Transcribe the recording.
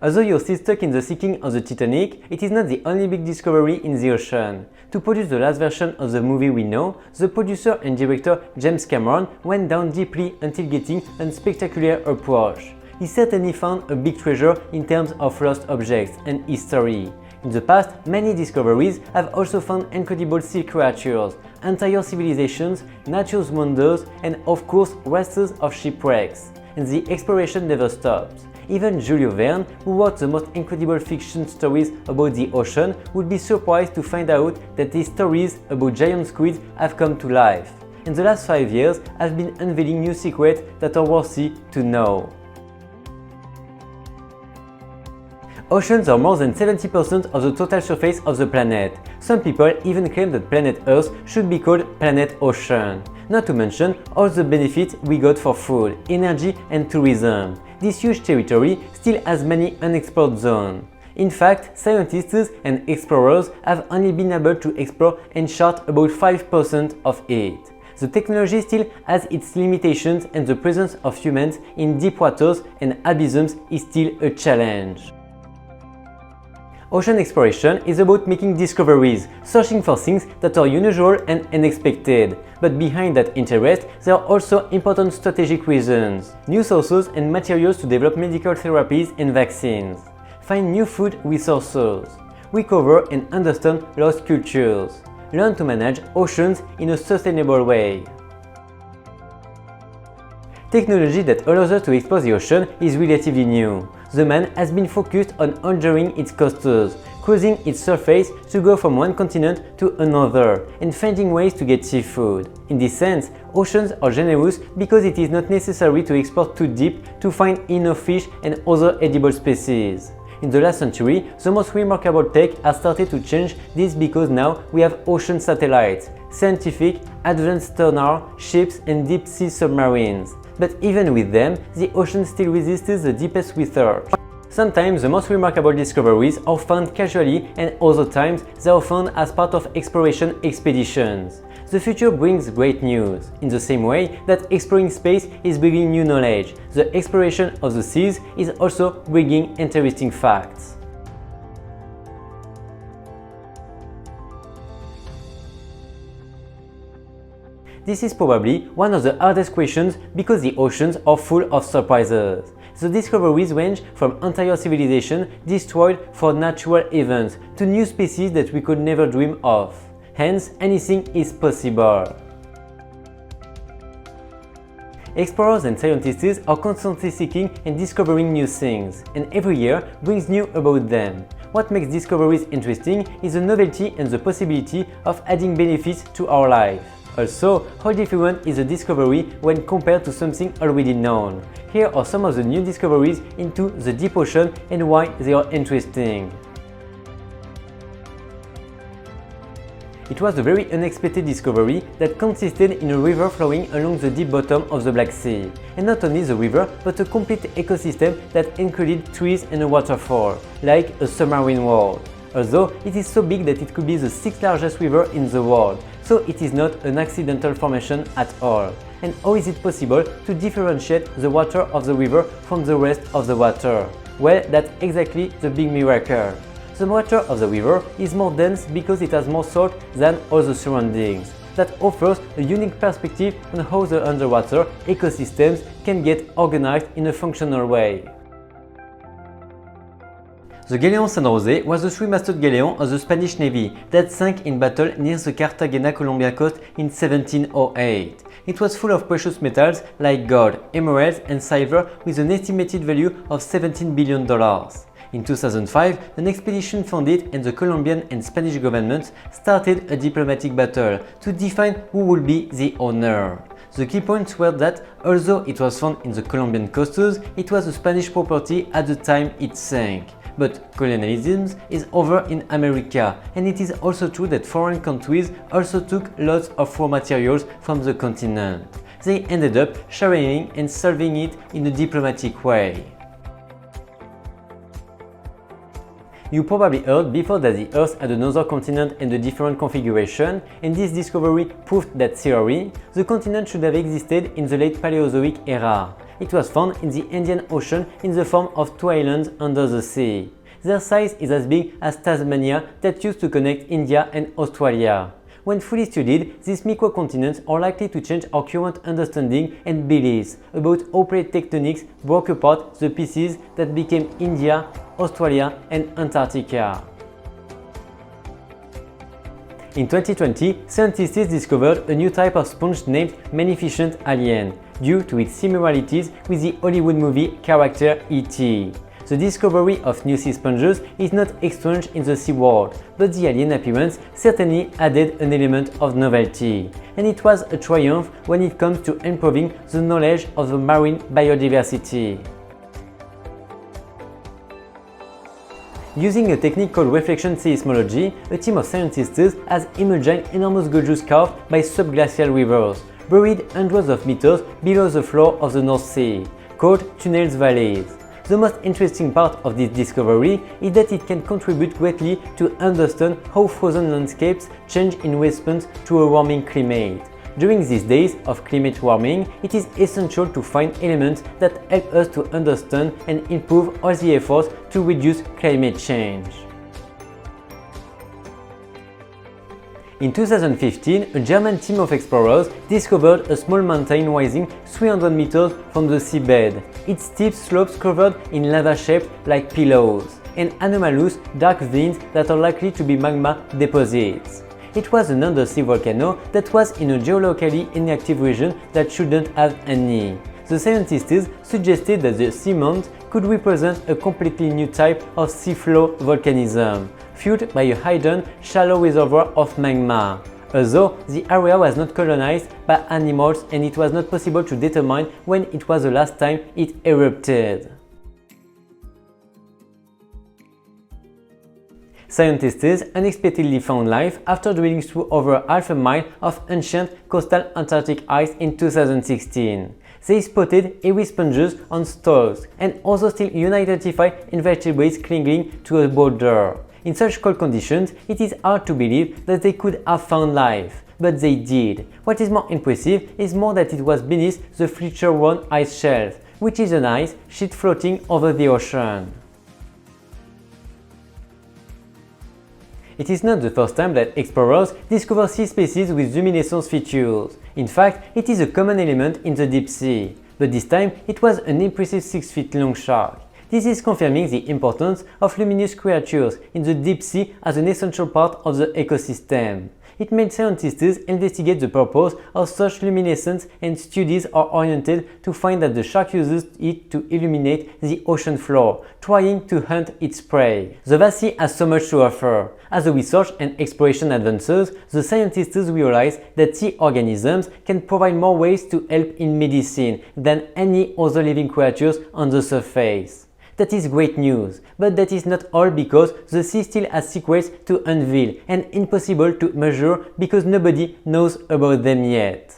Although you're still stuck in the sinking of the Titanic, it is not the only big discovery in the ocean. To produce the last version of the movie we know, the producer and director James Cameron went down deeply until getting a spectacular approach. He certainly found a big treasure in terms of lost objects and history. In the past, many discoveries have also found incredible sea creatures, entire civilizations, natural wonders, and of course restos of shipwrecks. And the exploration never stops. Even Jules Verne, who wrote the most incredible fiction stories about the ocean, would be surprised to find out that his stories about giant squids have come to life. In the last 5 years, I've been unveiling new secrets that are worthy to know. Oceans are more than 70% of the total surface of the planet. Some people even claim that planet Earth should be called Planet Ocean. Not to mention all the benefits we got for food, energy and tourism. This huge territory still has many unexplored zones. In fact, scientists and explorers have only been able to explore and chart about 5% of it. The technology still has its limitations and the presence of humans in deep waters and abysses is still a challenge. Ocean exploration is about making discoveries, searching for things that are unusual and unexpected. But behind that interest, there are also important strategic reasons. New sources and materials to develop medical therapies and vaccines. Find new food resources. Recover and understand lost cultures. Learn to manage oceans in a sustainable way. Technology that allows us to explore the ocean is relatively new. The man has been focused on altering its coasters, cruising its surface to go from one continent to another, and finding ways to get seafood. In this sense, oceans are generous because it is not necessary to explore too deep to find enough fish and other edible species. In the last century, the most remarkable tech has started to change this because now we have ocean satellites, scientific, advanced sonar, ships and deep sea submarines. But even with them, the ocean still resists the deepest research. Sometimes the most remarkable discoveries are found casually and other times they are found as part of exploration expeditions. The future brings great news. In the same way that exploring space is bringing new knowledge, the exploration of the seas is also bringing interesting facts. This is probably one of the hardest questions because the oceans are full of surprises. The discoveries range from entire civilizations destroyed for natural events to new species that we could never dream of. Hence, anything is possible. Explorers and scientists are constantly seeking and discovering new things, and every year brings new about them. What makes discoveries interesting is the novelty and the possibility of adding benefits to our life. Also, how different is a discovery when compared to something already known? Here are some of the new discoveries into the deep ocean and why they are interesting. It was a very unexpected discovery that consisted in a river flowing along the deep bottom of the Black Sea. And not only the river, but a complete ecosystem that included trees and a waterfall, like a submarine world. Although it is so big that it could be the 6th largest river in the world, so it is not an accidental formation at all. And how is it possible to differentiate the water of the river from the rest of the water? Well, that's exactly the big miracle. The water of the river is more dense because it has more salt than all the surroundings. That offers a unique perspective on how the underwater ecosystems can get organized in a functional way. The Galeon San Jose was a 3-masted galleon of the Spanish Navy that sank in battle near the Cartagena Colombian coast in 1708. It was full of precious metals like gold, emeralds and silver with an estimated value of $17 billion. In 2005, an expedition founded and the Colombian and Spanish governments started a diplomatic battle to define who would be the owner. The key points were that, although it was found in the Colombian coastes, it was a Spanish property at the time it sank. But colonialism is over in America, and it is also true that foreign countries also took lots of raw materials from the continent. They ended up sharing and solving it in a diplomatic way. You probably heard before that the Earth had another continent and a different configuration, and this discovery proved that theory. The continent should have existed in the late Paleozoic era. it was found in the Indian Ocean in the form of two islands under the sea. Their size is as big as Tasmania that used to connect India and Australia. When fully studied, these microcontinents are likely to change our current understanding and beliefs about how plate tectonics broke apart the pieces that became India, Australia, and Antarctica. In 2020, scientists discovered a new type of sponge named Magnificent Alien, due to its similarities with the Hollywood movie character E.T. The discovery of new sea sponges is not strange in the sea world, but the alien appearance certainly added an element of novelty, and it was a triumph when it comes to improving the knowledge of the marine biodiversity. Using a technique called reflection seismology, a team of scientists has imaged enormous gorges carved by subglacial rivers, buried hundreds of meters below the floor of the North Sea, called tunnels valleys. The most interesting part of this discovery is that it can contribute greatly to understand how frozen landscapes change in response to a warming climate. During these days of climate warming, it is essential to find elements that help us to understand and improve all the efforts to reduce climate change. In 2015, a German team of explorers discovered a small mountain rising 300 meters from the seabed, its steep slopes covered in lava shaped like pillows, and anomalous dark veins that are likely to be magma deposits. It was an undersea volcano that was in a geolocally inactive region that shouldn't have any. The scientists suggested that the seamount could represent a completely new type of seafloor volcanism, fueled by a hidden, shallow reservoir of magma. Although the area was not colonized by animals and it was not possible to determine when it was the last time it erupted. Scientists unexpectedly found life after drilling through over half a mile of ancient coastal Antarctic ice in 2016. They spotted airy sponges on stalks and also still unidentified invertebrates clinging to a boulder. In such cold conditions, it is hard to believe that they could have found life, but they did. What is more impressive is more that it was beneath the Fletcher 1 ice shelf, which is an ice sheet floating over the ocean. It is not the first time that explorers discover sea species with luminescence features. In fact, it is a common element in the deep sea, but this time it was an impressive 6 feet long shark. This is confirming the importance of luminous creatures in the deep sea as an essential part of the ecosystem. It made scientists investigate the purpose of such luminescence, and studies are oriented to find that the shark uses it to illuminate the ocean floor, trying to hunt its prey. The vast sea has so much to offer. As the research and exploration advances, the scientists realize that sea organisms can provide more ways to help in medicine than any other living creatures on the surface. That is great news, but that is not all, because the sea still has secrets to unveil and impossible to measure because nobody knows about them yet.